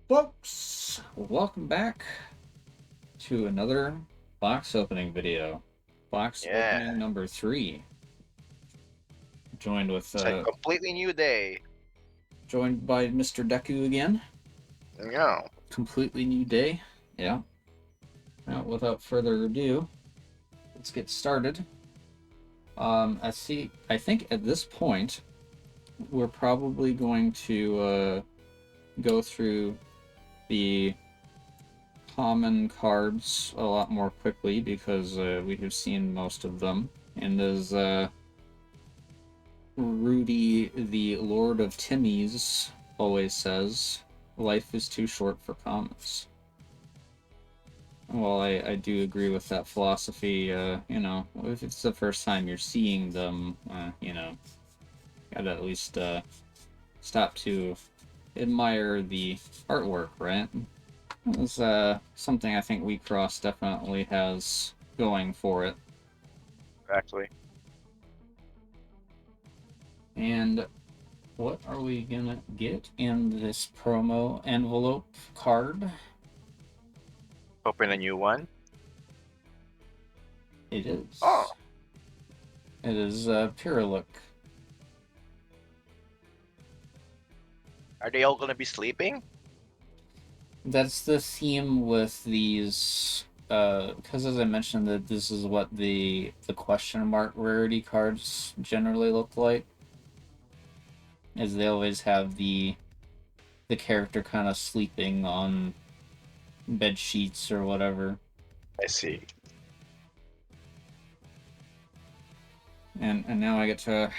Folks, welcome back to another box opening video. Box Yeah, opening number 3. Joined with it's a completely new day. joined by Mr. Decu again. Yeah, Completely new day. Yeah. Now, without further ado, let's get started. I think at this point we're probably going to go through the common cards a lot more quickly because we have seen most of them. And as Rudy, the Lord of Timmies, always says, life is too short for commons. Well, I do agree with that philosophy. If it's the first time you're seeing them, gotta at least stop to admire the artwork, right? It's something I think WIXOSS definitely has going for it. exactly. And what are we gonna get in this promo envelope card? Open a new one. It Oh, is. It is Pyrrhic. are they all gonna be sleeping? That's the theme with these. Because as I mentioned, that this is what the question mark rarity cards generally look like. Is they always have the character kind of sleeping on bed sheets or whatever. I see. And now I get to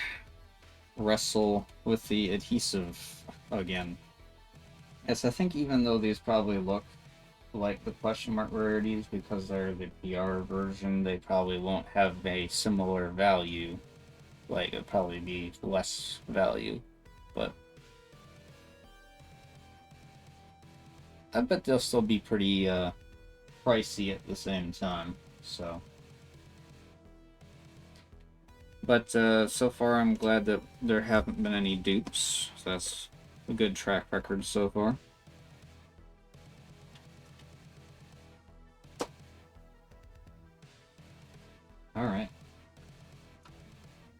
wrestle with the adhesive again. Yes, I think even though these probably look like the question mark rarities because they're the PR version, they probably won't have a similar value. Like, it'd probably be less value. But I bet they'll still be pretty pricey at the same time. So. But so far, I'm glad that there haven't been any dupes. So that's a good track record so far. Alright.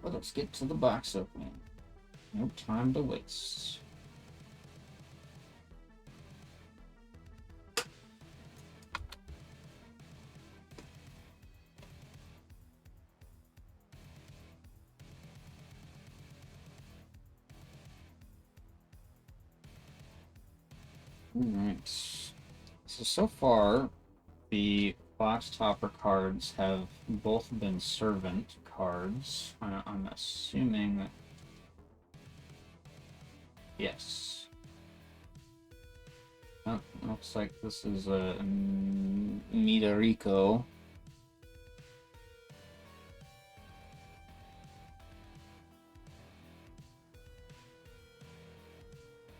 Well, let's get to the box opening. No time to waste. Alright. So far, the box topper cards have both been servant cards. I'm assuming that. Yes. Oh, looks like this is a Midorico.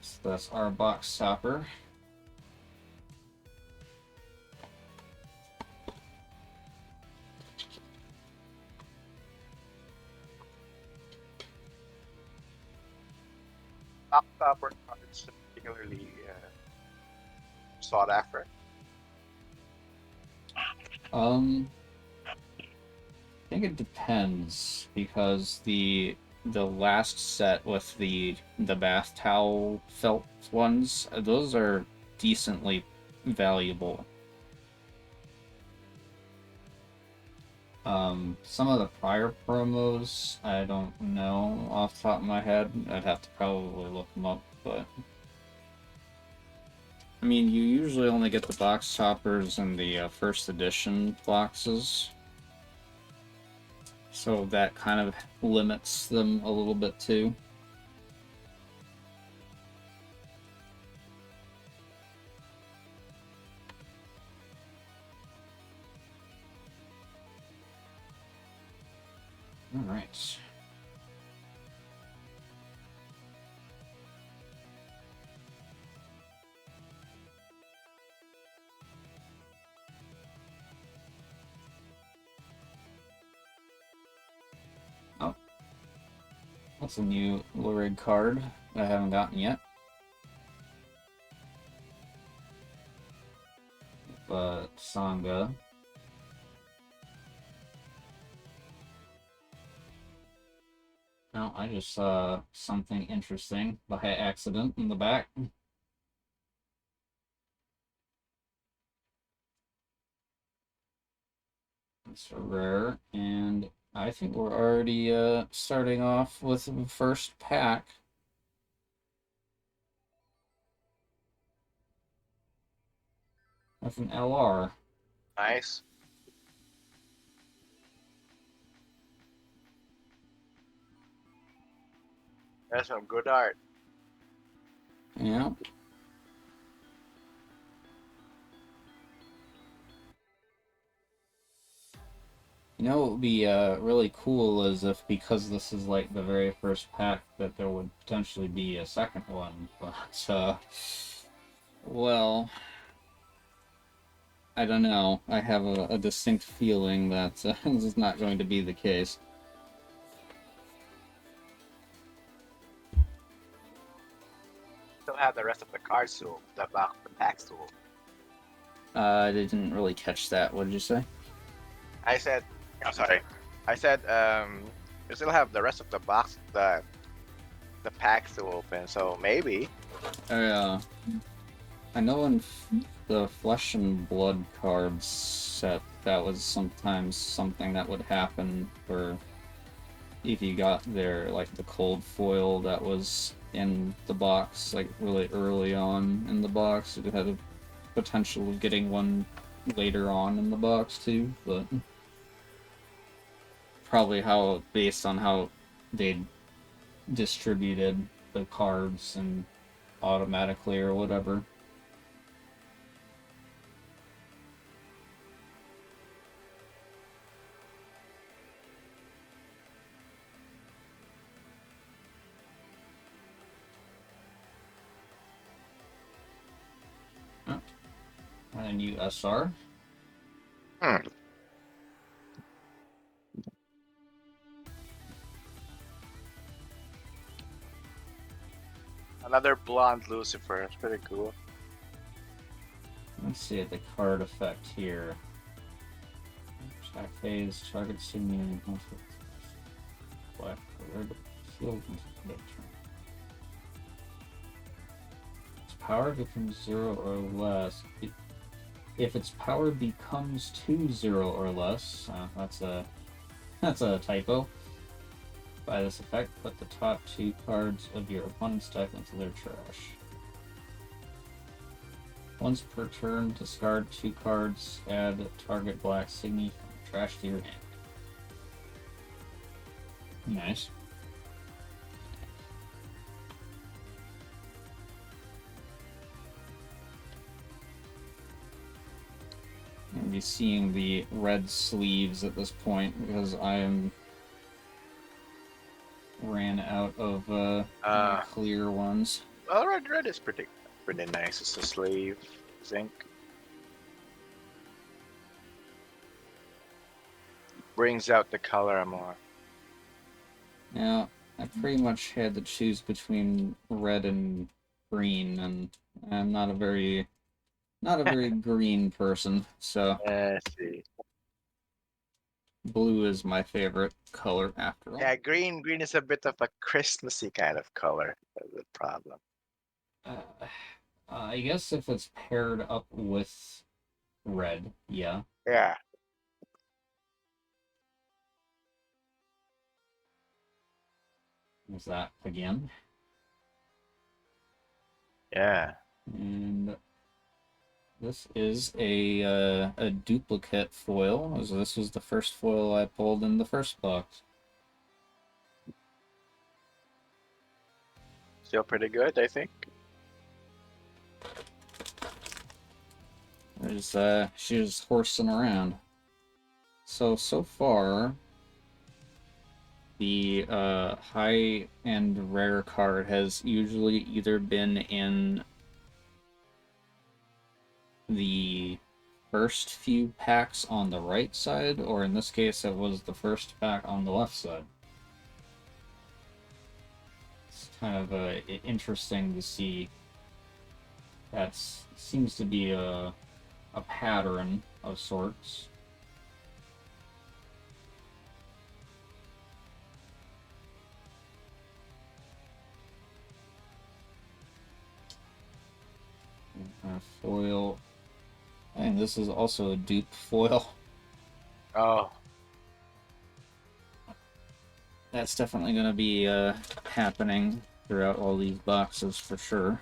So that's our box topper. October cards particularly sought after. I think it depends because the last set with the bath towel felt ones, those are decently valuable. Some of the prior promos, I don't know off the top of my head. I'd have to probably look them up, but I mean, you usually only get the box toppers in the first edition boxes, so that kind of limits them a little bit too. All right. Oh, that's a new Lurid card that I haven't gotten yet. Sangha. No, I just saw something interesting by accident in the back. It's rare, and I think we're already starting off with the first pack. With an LR. Nice. That's some good art. Yeah. You know what would be really cool is if, because this is like the very first pack, that there would potentially be a second one. But, well, I don't know. I have a distinct feeling that this is not going to be the case. Still have the rest of the cards tool, the packs tool. I didn't really catch that. What did you say? I said, I'm sorry. I said, you still have the rest of the box, the packs to open. So maybe. I know in the Flesh and Blood cards set, that was sometimes something that would happen for if you got their, like, the cold foil that was in the box, like, really early on in the box. It had a potential of getting one later on in the box, too, but probably based on how they distributed the cards and automatically or whatever. And a new SR. Another blonde Lucifer. It's pretty cool. Let's see the card effect here. Attack phase, target signal, conflict. Black colored, field turn. Its power becomes 0 or less. If its power becomes 0 or less, that's a typo. By this effect, put the top 2 cards of your opponent's deck into their trash. Once per turn, discard 2 cards, add target black signy from trash to your hand. Nice. I'm gonna be seeing the red sleeves at this point because I ran out of clear ones. Well, red is pretty nice. It's a sleeve, zinc. Brings out the color more. Now, I pretty much had to choose between red and green, and I'm not a very green person, so Let's see. blue is my favorite color after all. Yeah, green is a bit of a Christmassy kind of color. That's the problem. I guess if it's paired up with red, yeah. Yeah. Is that again? Yeah. And this is a duplicate foil, as this was the first foil I pulled in the first box. Still pretty good, I think. She was horsing around. So far, the high-end rare card has usually either been in the first few packs on the right side, or in this case, it was the first pack on the left side. It's kind of interesting to see. That seems to be a pattern of sorts. Foil. And this is also a dupe foil. Oh, That's definitely going to be happening throughout all these boxes for sure.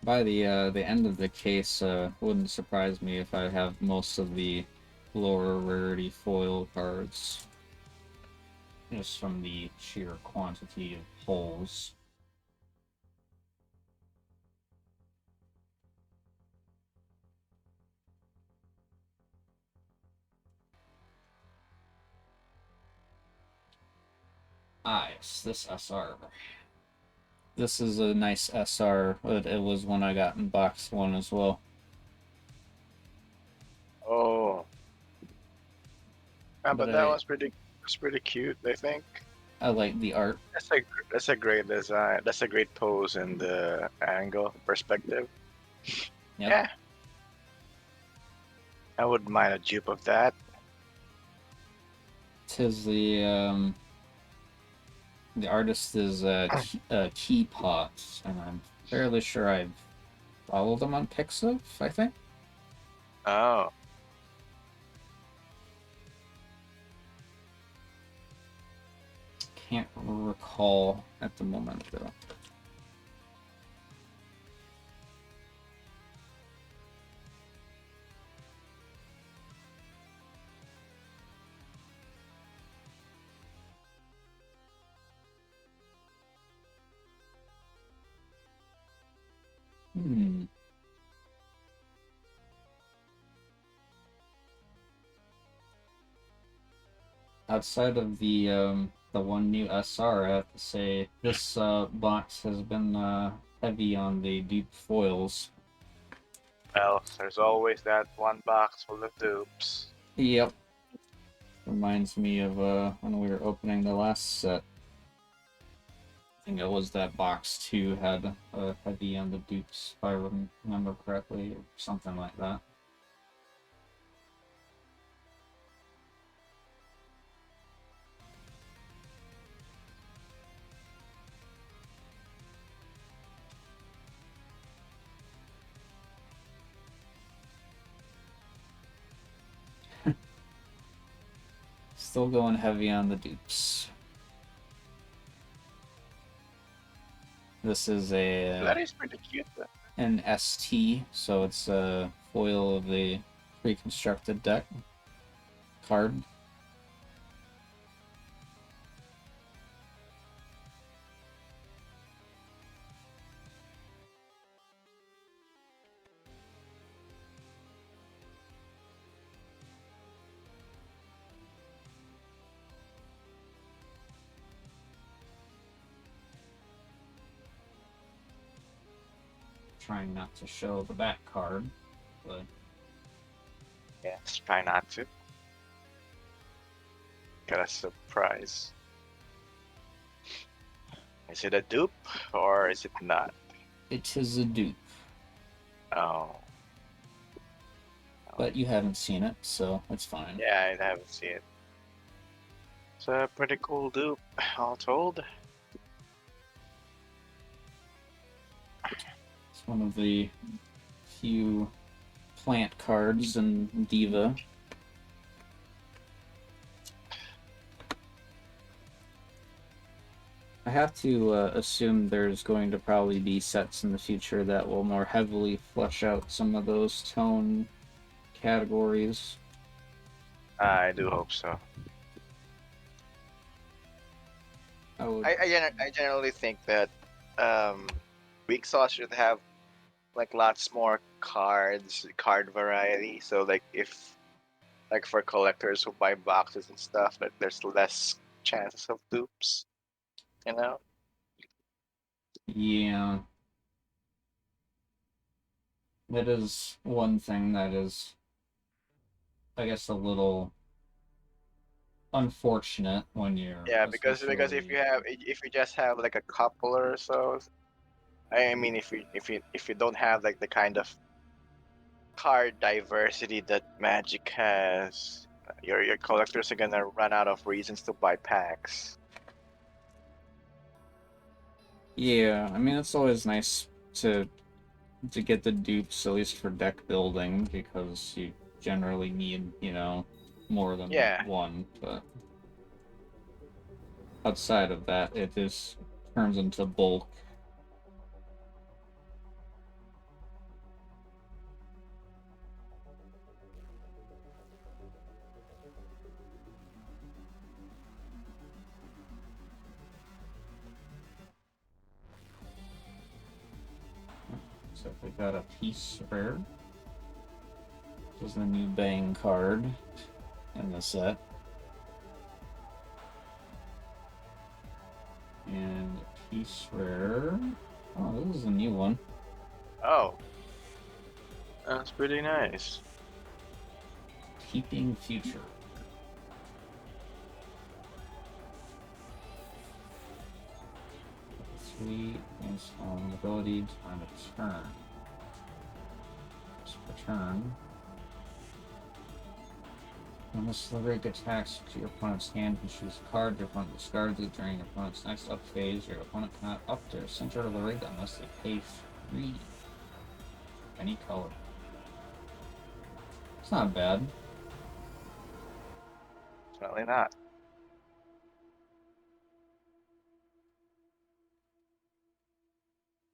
By the end of the case, wouldn't surprise me if I have most of the lower rarity foil cards, just from the sheer quantity of pulls. Ah, yes, this SR. This is a nice SR. It was one I got in box one as well. oh. But But that was pretty cute, I think. I like the art. That's a great design. That's a great pose and the angle perspective. Yep. Yeah. I wouldn't mind a dupe of that. Tis the artist is Key Pots, and I'm fairly sure I've followed him on Pixiv, I think. Oh. Can't recall at the moment though. Hmm. Outside of the one new SR, I have to say this box has been heavy on the dupe foils. Well, there's always that one box full of dupes. Yep. Reminds me of when we were opening the last set. I think it was that box 2 had a heavy on the dupes, if I remember correctly, or something like that. Still going heavy on the dupes. This is That is pretty cute. an ST, so it's a foil of the pre-constructed deck card. Trying not to show the back card, but Yes, try not to. Got a surprise. Is it a dupe or is it not? it is a dupe. Oh. But you haven't seen it, so it's fine. Yeah, I haven't seen it. It's a pretty cool dupe, all told. It's one of the few plant cards in Diva. I have to assume there's going to probably be sets in the future that will more heavily flesh out some of those tone categories. I do hope so. I generally think that WIXOSS should have like lots more card variety. So like if like for collectors who buy boxes and stuff, like there's less chances of dupes. You know? Yeah, that is one thing that is, I guess, a little unfortunate when you're Yeah, because if especially you just have like a couple or so, I mean, if you don't have like the kind of card diversity that Magic has, your collectors are gonna run out of reasons to buy packs. Yeah, I mean it's always nice to get the dupes at least for deck building because you generally need, you know, more than Yeah, one, but outside of that it just turns into bulk. So we got a piece rare. This is the new bang card in the set. And piece rare. Oh, this is a new one. oh, that's pretty nice. Keeping Future. Three is on ability time of turn. Just per turn. When this Lyric attacks to your opponent's hand, you choose a card. Your opponent discards it during your opponent's next up phase. Your opponent cannot up their center of the rig unless they pay 3. Any color. It's not bad. Certainly not.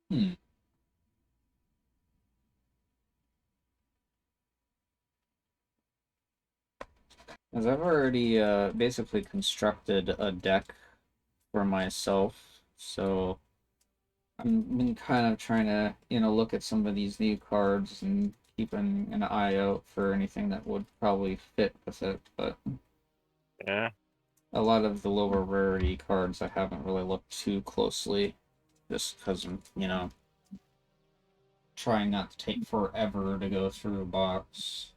Hmm. As I've already basically constructed a deck for myself, so I've been kind of trying to, you know, look at some of these new cards and keeping an eye out for anything that would probably fit with it, but Yeah. a lot of the lower rarity cards I haven't really looked too closely just because I'm, you know, trying not to take forever to go through a box.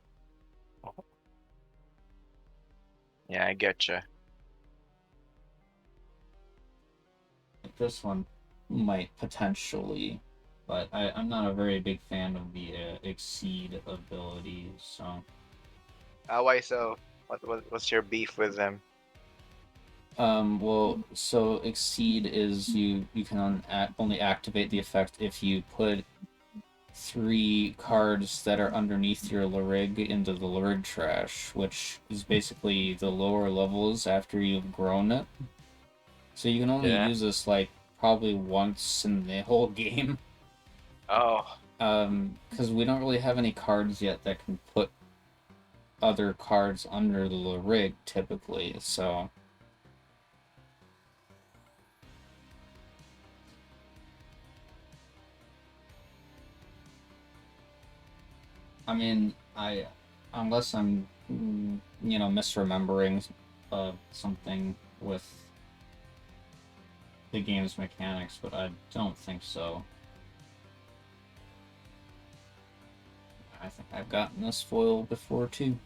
Yeah, I getcha. Like this one might potentially, but I'm not a very big fan of the exceed ability, so. Why so? What's your beef with them? Well, so exceed is you can only activate the effect if you put 3 cards that are underneath your Larig into the Larig trash, which is basically the lower levels after you've grown it. So you can only Yeah. use this like probably once in the whole game. Oh, Because we don't really have any cards yet that can put other cards under the Larig typically, so. I mean, unless I'm, you know, misremembering something with the game's mechanics, but I don't think so. I think I've gotten this foil before too.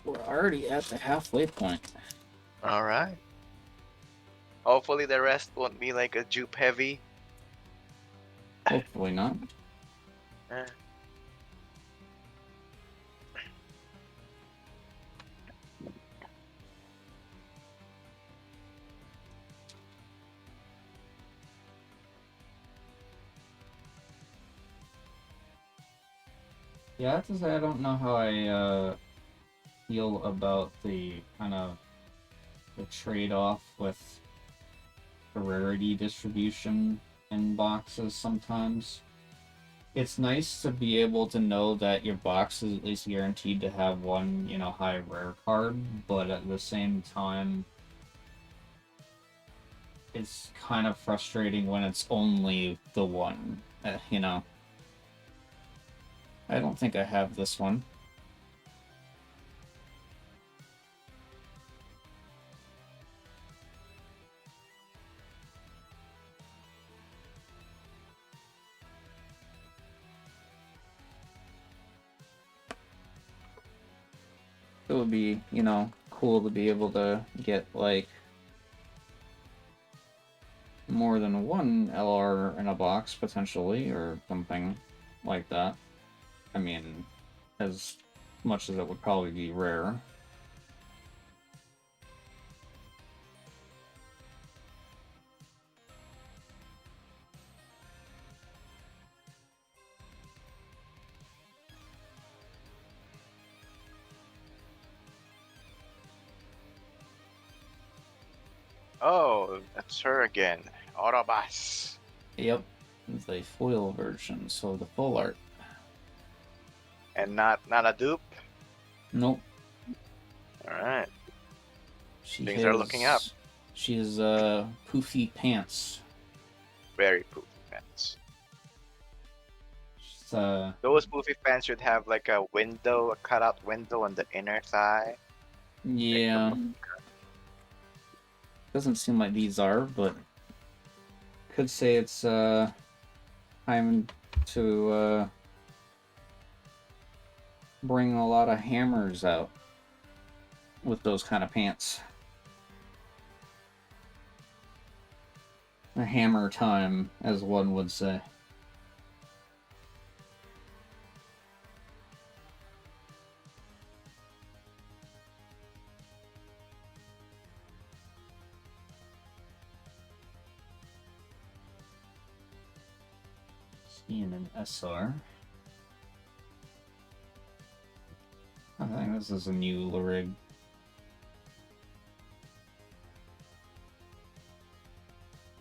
We're already at the halfway point. all right. Hopefully the rest won't be like a dupe heavy. Hopefully not. Eh. Yeah, I have to say I don't know how I feel about the kind of the trade-off with the rarity distribution in boxes sometimes. It's nice to be able to know that your box is at least guaranteed to have one, you know, high rare card, but at the same time, it's kind of frustrating when it's only the one, you know. I don't think I have this one. it would be, you know, cool to be able to get like more than one LR in a box potentially, or something like that. I mean, as much as it would probably be rare. Oh, that's her again. Autobus. Yep, the foil version, so the full art. And not a dupe? Nope. Alright. She Things are looking up. She has poofy pants. Very poofy pants. She's, Those poofy pants should have like a window, a cutout window on the inner thigh. yeah. Doesn't seem like these are, but could say it's time to bring a lot of hammers out with those kind of pants. A hammer time, as one would say. Seeing an SR. I think this is a new rig.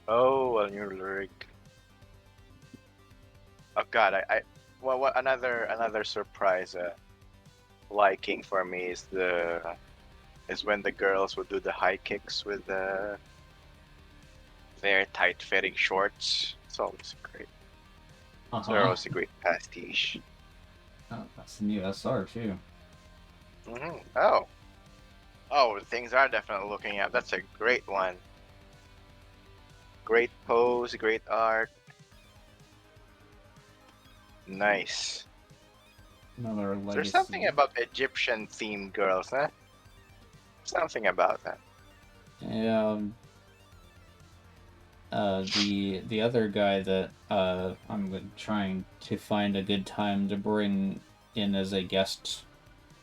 Oh, a new lyric. Oh god, well, what another surprise liking for me is when the girls would do the high kicks with their tight fitting shorts. It's always great. It's always a great pastiche. Oh, that's a new SR too. Oh, things are definitely looking up. That's a great one. Great pose, great art. Nice. Another legacy. There's something about Egyptian themed girls, huh? Something about that. Yeah. The other guy that I'm trying to find a good time to bring in as a guest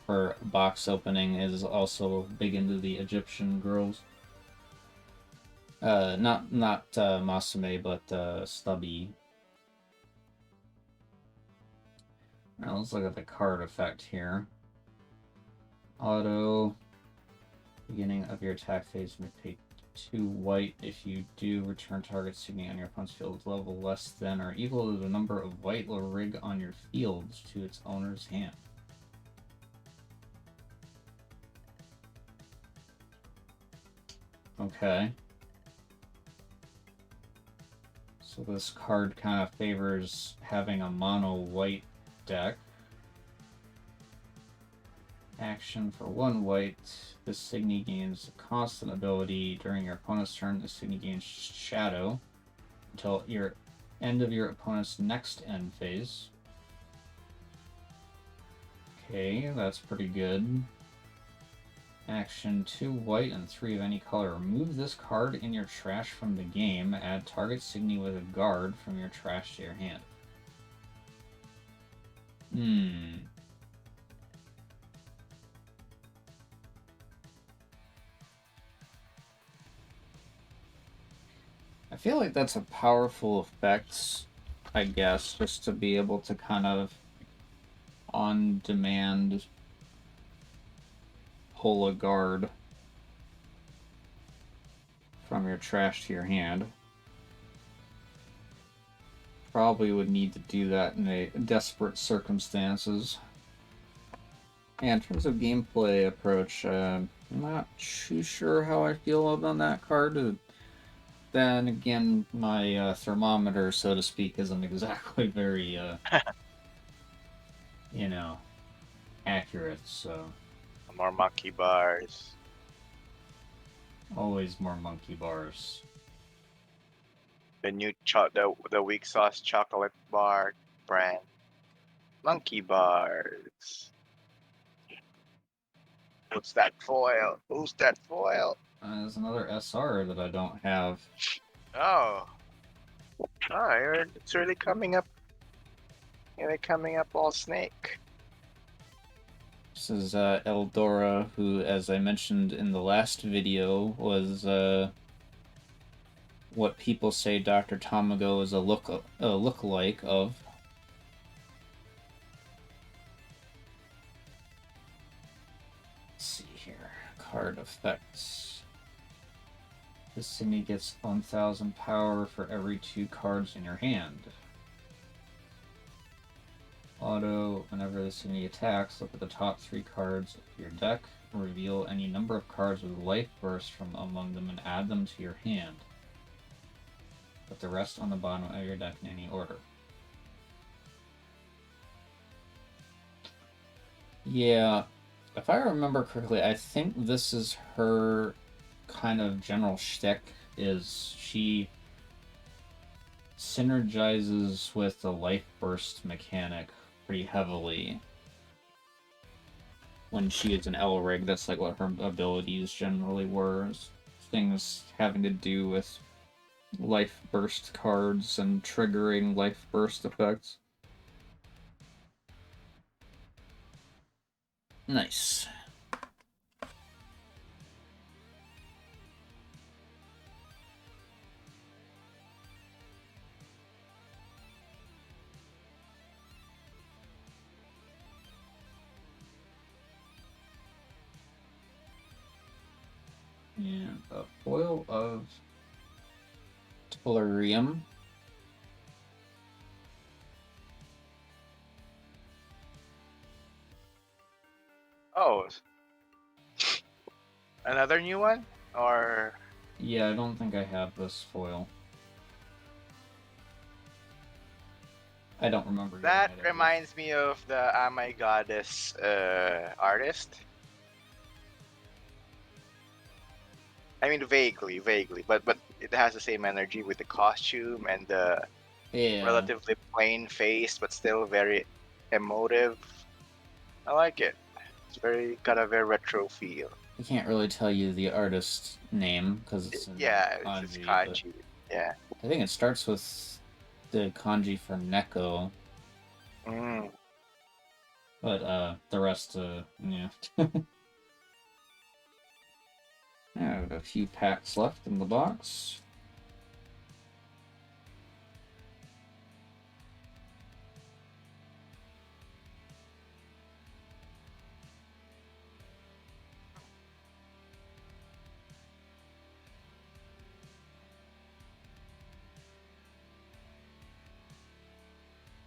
for box opening is also big into the Egyptian girls. Not Masume, but Stubby. Now let's look at the card effect here. Auto. Beginning of your attack phase may pay 2 white. If you do, return target signature on your opponent's field level less than or equal to the number of white rig on your field to its owner's hand. Okay. So this card kind of favors having a mono white deck. Action for 1 white. This Signy gains a constant ability during your opponent's turn. The Signy gains Shadow until your end of your opponent's next end phase. Okay, that's pretty good. Action 2 white and 3 of any color. Remove this card in your trash from the game. Add target Signy with a guard from your trash to your hand. I feel like that's a powerful effect, I guess, just to be able to kind of on demand pull a guard from your trash to your hand. Probably would need to do that in a desperate circumstances. And in terms of gameplay approach, I'm not too sure how I feel about that card. Then again, my thermometer, so to speak, isn't exactly very, you know, accurate, so... More monkey bars. Always more monkey bars. The new the WIXOSS chocolate bar brand. Monkey bars. What's that foil? Who's that foil? There's another SR that I don't have. Oh, it's really coming up. Really coming up all snake. This is Eldora, who, as I mentioned in the last video, was what people say Dr. Tamago is a look-alike of. Let's see here. Card effects. This Sydney gets 1000 power for every 2 cards in your hand. Auto, whenever the Sydney attacks, look at the top 3 cards of your deck, reveal any number of cards with life burst from among them and add them to your hand. Put the rest on the bottom of your deck in any order. Yeah, if I remember correctly, I think this is her kind of general shtick, is she synergizes with the life burst mechanic pretty heavily. When she is an Elrig, that's like what her abilities generally were. Things having to do with life burst cards and triggering life burst effects. Nice. And a foil of Tellurium. Oh, another new one? Or Yeah, I don't think I have this foil. I don't remember. that reminds me of the Oh My Goddess artist. I mean, vaguely, but it has the same energy with the costume and the relatively plain face, but still very emotive. I like it. It's got a very retro feel. I can't really tell you the artist name because it's in kanji. It's kanji. Yeah. I think it starts with the kanji for Neko. Mm. But the rest, yeah. I have a few packs left in the box.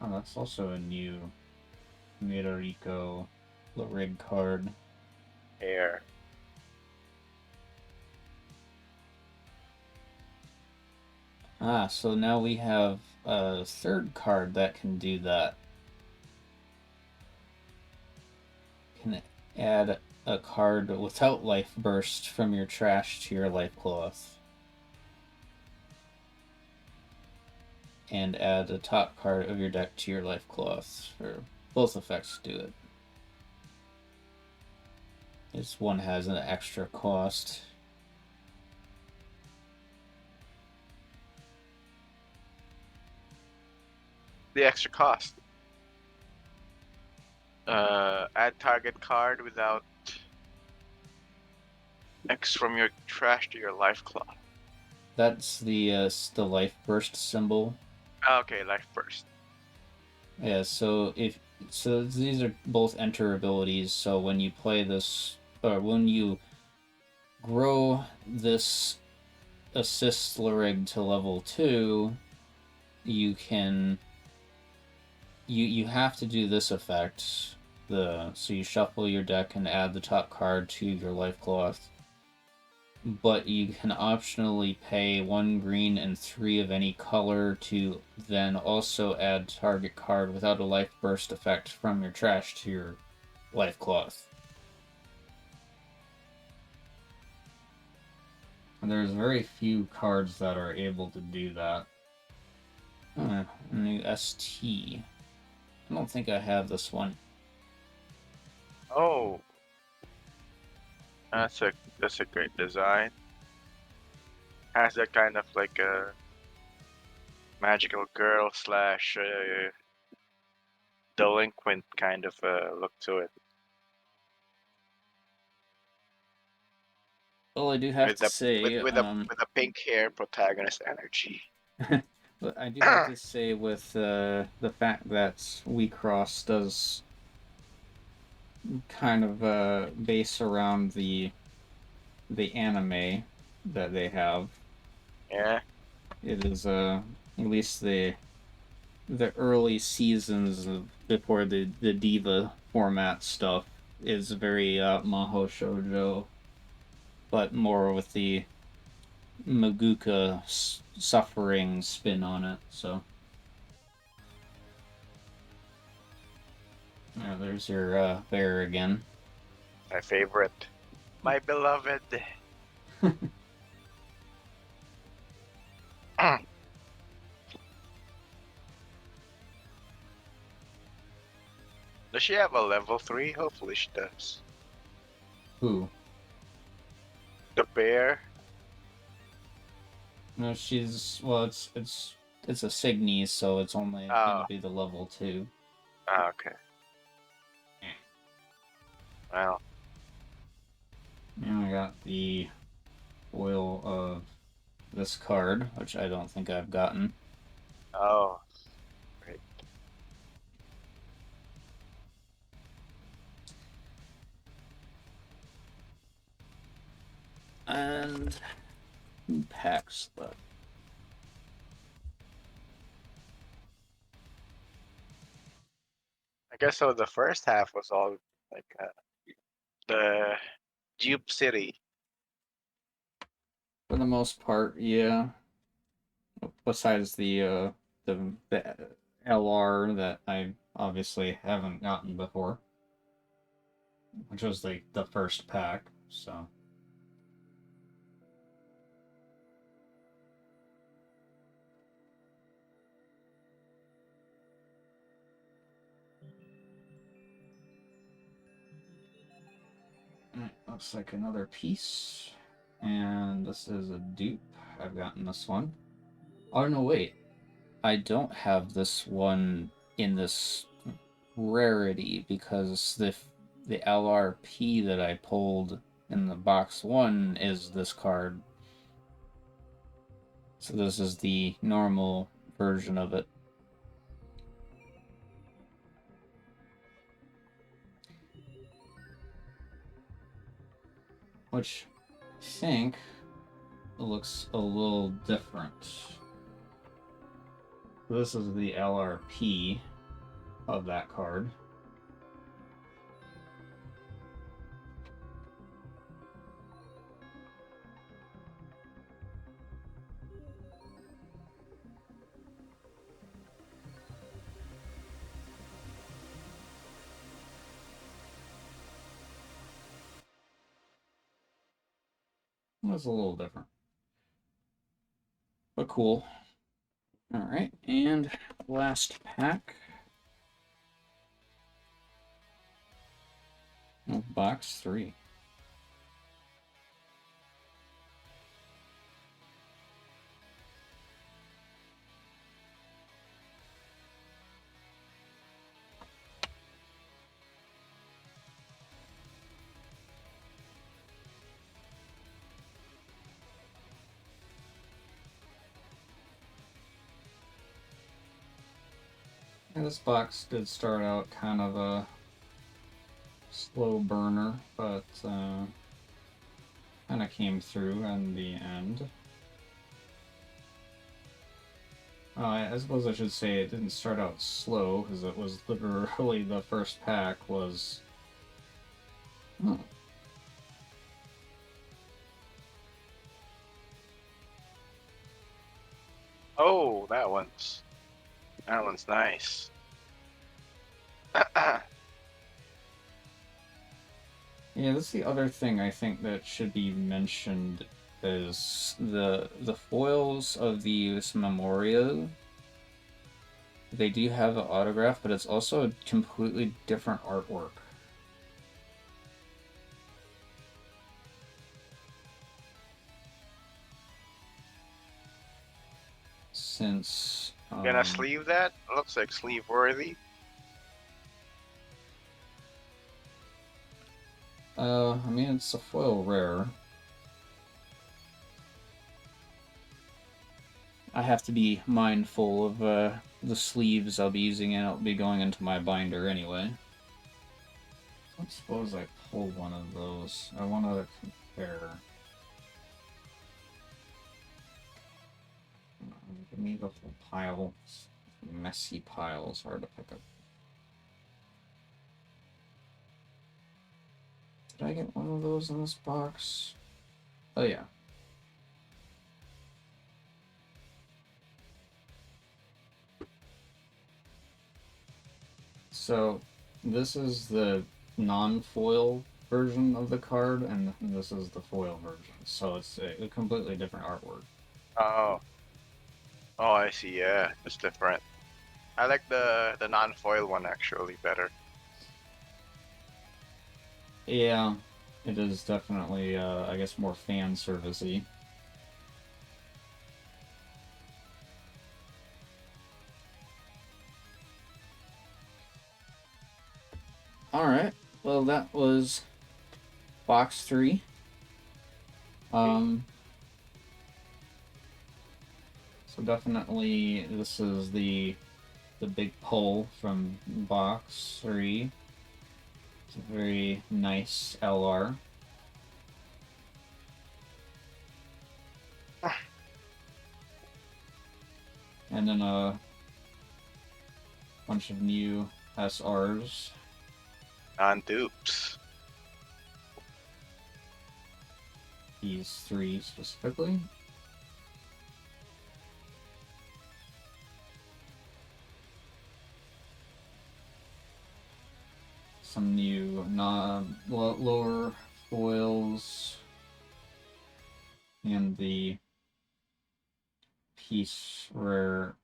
Oh, that's also a new Mirariko rig card. Hair. Ah, so now we have a third card that can do that. Can add a card without life burst from your trash to your life cloth. And add a top card of your deck to your life cloth. For both effects do it. This one has an extra cost. The extra cost. Add target card without X from your trash to your life cloth. That's the life burst symbol. Okay, life burst. Yeah, so these are both enter abilities, so when you play this, or when you grow this assist Lurig to level 2, you can you have to do this effect. So you shuffle your deck and add the top card to your life cloth. But you can optionally pay 1 green and 3 of any color to then also add target card without a life burst effect from your trash to your life cloth. And there's very few cards that are able to do that. New ST. I don't think I have this one. Oh. That's a great design. Has that kind of like a magical girl slash delinquent kind of look to it. Well, I do have With to the say, with a pink hair protagonist energy. but I do have to say with the fact that WIXOSS does kind of base around the anime that they have. Yeah. It is at least the early seasons before the Diva format stuff is very Maho Shoujo, but more with the Maguka suffering spin on it. So yeah, there's your bear again. My favorite. My beloved. Does she have a level 3? Hopefully she does. Who? The bear? No, she's well. It's a Signy, so it's only Oh, gonna be the level 2. okay. Well, And I got the foil of this card, which I don't think I've gotten. oh, great. And 2 packs left. I guess so. The first half was all like the dupe city. For the most part, yeah. Besides the LR that I obviously haven't gotten before, which was the first pack. So looks like another piece, and this is a dupe. I've gotten this one. Oh no, wait. I don't have this one in this rarity because the LRP that I pulled in the box 1 is this card. So this is the normal version of it. Which I think looks a little different. This is the LRP of that card. It's a little different, but cool. All right, and last pack of box 3. And this box did start out kind of a slow burner, but kind of came through in the end. I suppose I should say it didn't start out slow, because it was literally the first pack was... Oh. Oh, that one's nice. Yeah, that's the other thing I think that should be mentioned is the foils of these Memoria. They do have an autograph, but it's also a completely different artwork. since Gonna sleeve that? Looks like sleeve worthy. I mean, it's a foil rare. I have to be mindful of the sleeves I'll be using, and it'll be going into my binder anyway. I suppose I pull one of those. I want to compare. Give me the whole pile. Messy pile is hard to pick up. Did I get one of those in this box? Oh yeah. So this is the non-foil version of the card, and this is the foil version. So it's a completely different artwork. Oh. Oh, I see. Yeah, it's different. I like the non-foil one actually better. Yeah, it is definitely, I guess, more fan servicey. Alright, well, that was box 3. So definitely this is the big pull from box 3. It's a very nice LR. And then a bunch of new SRs. Non-dupes. These 3 specifically. Some new lower foils. And the piece rare.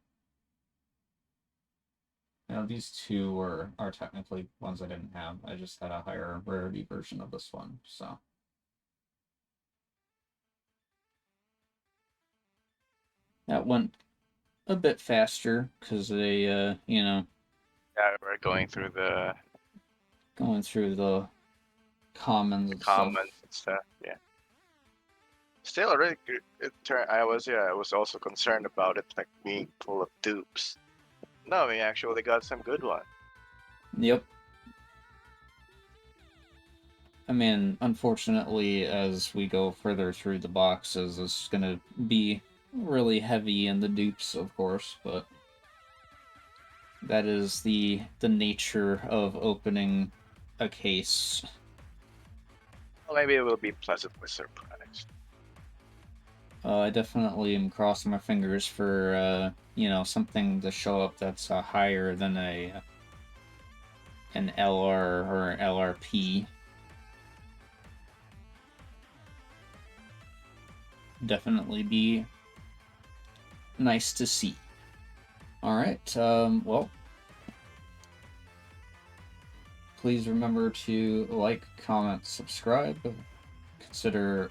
Now these 2 are technically ones I didn't have. I just had a higher rarity version of this one, so. That went a bit faster because they, you know, Yeah, we're going through the commons and stuff. commons and stuff. Yeah. Still a really good turn. I was also concerned about it like being full of dupes. No, we actually got some good ones. Yep. I mean, unfortunately, as we go further through the boxes, it's gonna be really heavy in the dupes, of course, but that is the nature of opening a case. Well, maybe it will be pleasantly surprised. I definitely am crossing my fingers for you know, something to show up that's higher than an LR or an LRP. Definitely be nice to see. All right. Well, please remember to like, comment, subscribe. Consider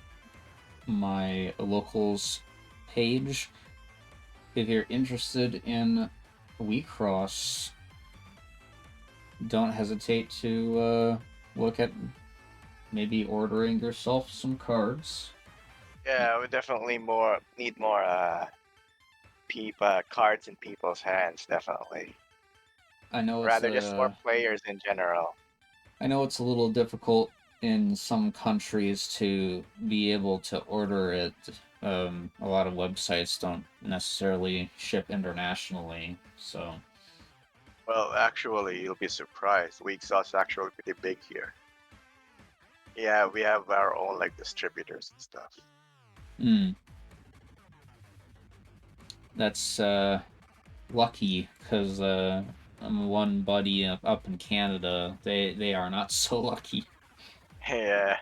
my locals page. If you're interested in WIXOSS, don't hesitate to look at maybe ordering yourself some cards. Yeah, we definitely need more cards in people's hands. Definitely. I know it's Rather just more players in general. I know it's a little difficult in some countries to be able to order it. A lot of websites don't necessarily ship internationally, so. Well, actually, you'll be surprised. WIXOSS is actually pretty big here. Yeah, we have our own like distributors and stuff. That's lucky because one buddy up in Canada, they are not so lucky. Yeah,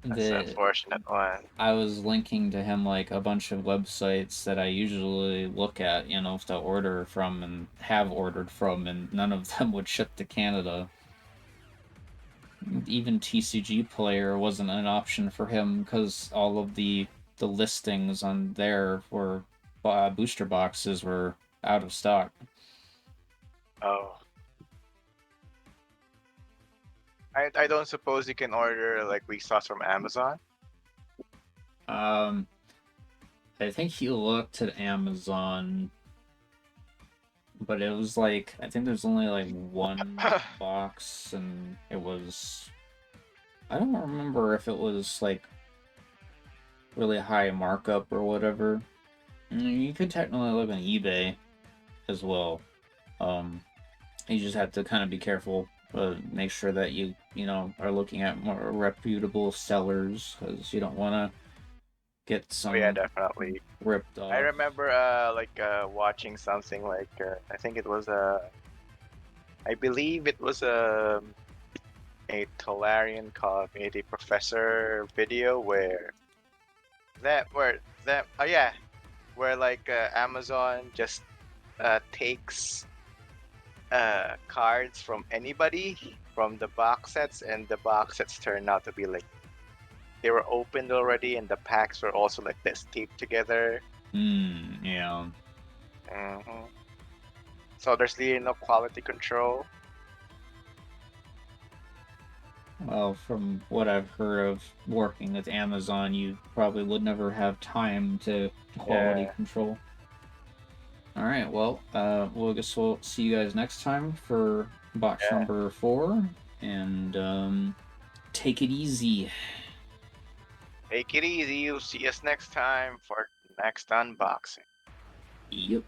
that's the unfortunate one. I was linking to him like a bunch of websites that I usually look at, you know, to order from and have ordered from, and none of them would ship to Canada. Even TCG Player wasn't an option for him because all of the listings on there were booster boxes were out of stock. Oh. I don't suppose you can order like WIXOSS from Amazon. Um, I think he looked at Amazon, but it was like I think there's only like one box, and it was I don't remember if it was like really high markup or whatever. You could technically look on eBay as well. Um, you just have to kind of be careful. Make sure that you know are looking at more reputable sellers because you don't want to get Oh yeah, some definitely. ripped I off. remember watching something like I think it was I believe it was a Talarian community professor video where oh yeah, where like Amazon just takes cards from anybody from the box sets, and the box sets turn out to be like they were opened already, and the packs were also like this taped together. Yeah. Hmm. So there's really no quality control. Well, from what I've heard of working with Amazon, you probably would never have time to quality Yeah, control. All right. Well, I guess we'll see you guys next time for box yeah. number 4, and take it easy. Take it easy. You'll see us next time for next unboxing. Yep.